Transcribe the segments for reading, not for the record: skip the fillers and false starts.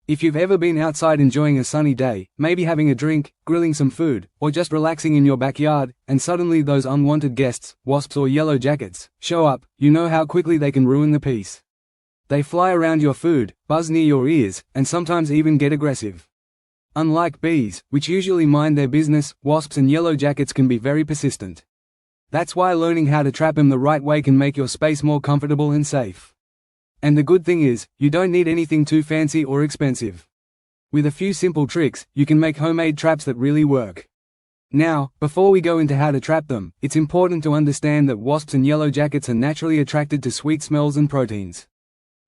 If you've ever been outside enjoying a sunny day, maybe having a drink, grilling some food, or just relaxing in your backyard, and suddenly those unwanted guests, wasps or yellowjackets, show up, you know how quickly they can ruin the peace. They fly around your food, buzz near your ears, and sometimes even get aggressive. Unlike bees, which usually mind their business, wasps and yellowjackets can be very persistent. That's why learning how to trap them the right way can make your space more comfortable and safe. And the good thing is, you don't need anything too fancy or expensive. With a few simple tricks, you can make homemade traps that really work. Now, before we go into how to trap them, it's important to understand that wasps and yellowjackets are naturally attracted to sweet smells and proteins.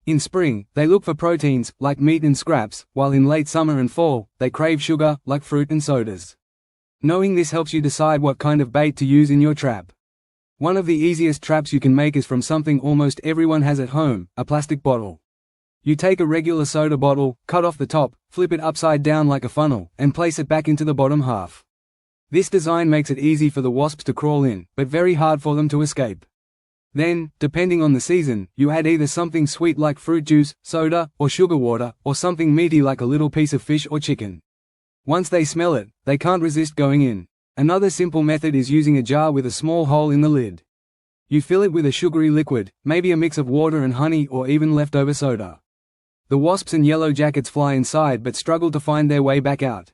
In spring, they look for proteins, like meat and scraps, while in late summer and fall, they crave sugar, like fruit and sodas. Knowing this helps you decide what kind of bait to use in your trap. One of the easiest traps you can make is from something almost everyone has at home, a plastic bottle. You take a regular soda bottle, cut off the top, flip it upside down like a funnel, and place it back into the bottom half. This design makes it easy for the wasps to crawl in, but very hard for them to escape. Then, depending on the season, you add either something sweet like fruit juice, soda, or sugar water, or something meaty like a little piece of fish or chicken. Once they smell it, they can't resist going in. Another simple method is using a jar with a small hole in the lid. You fill it with a sugary liquid, maybe a mix of water and honey or even leftover soda. The wasps and yellowjackets fly inside but struggle to find their way back out.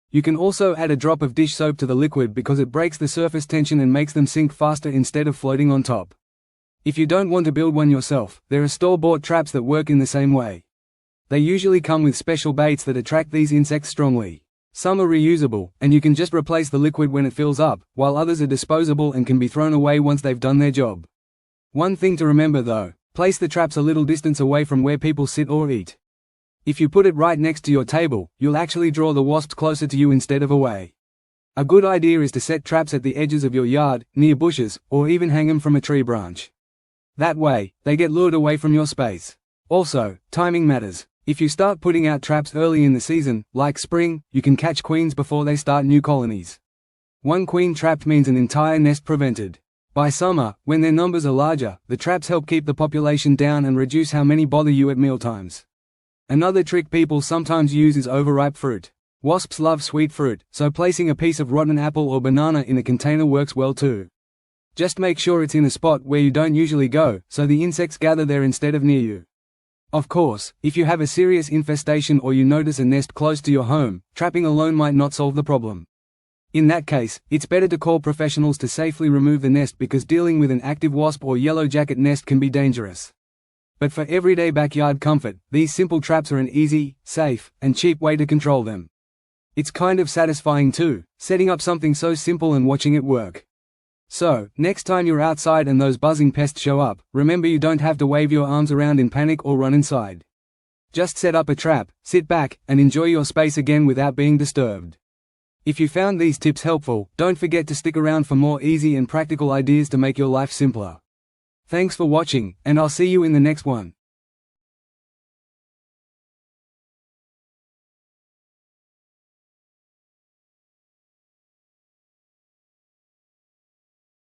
You can also add a drop of dish soap to the liquid because it breaks the surface tension and makes them sink faster instead of floating on top. If you don't want to build one yourself, there are store-bought traps that work in the same way. They usually come with special baits that attract these insects strongly. Some are reusable, and you can just replace the liquid when it fills up, while others are disposable and can be thrown away once they've done their job. One thing to remember though, place the traps a little distance away from where people sit or eat. If you put it right next to your table, you'll actually draw the wasps closer to you instead of away. A good idea is to set traps at the edges of your yard, near bushes, or even hang them from a tree branch. That way, they get lured away from your space. Also, timing matters. If you start putting out traps early in the season, like spring, you can catch queens before they start new colonies. One queen trapped means an entire nest prevented. By summer, when their numbers are larger, the traps help keep the population down and reduce how many bother you at mealtimes. Another trick people sometimes use is overripe fruit. Wasps love sweet fruit, so placing a piece of rotten apple or banana in a container works well too. Just make sure it's in a spot where you don't usually go, so the insects gather there instead of near you. Of course, if you have a serious infestation or you notice a nest close to your home, trapping alone might not solve the problem. In that case, it's better to call professionals to safely remove the nest because dealing with an active wasp or yellowjacket nest can be dangerous. But for everyday backyard comfort, these simple traps are an easy, safe, and cheap way to control them. It's kind of satisfying too, setting up something so simple and watching it work. So, next time you're outside and those buzzing pests show up, remember you don't have to wave your arms around in panic or run inside. Just set up a trap, sit back, and enjoy your space again without being disturbed. If you found these tips helpful, don't forget to stick around for more easy and practical ideas to make your life simpler. Thanks for watching, and I'll see you in the next one.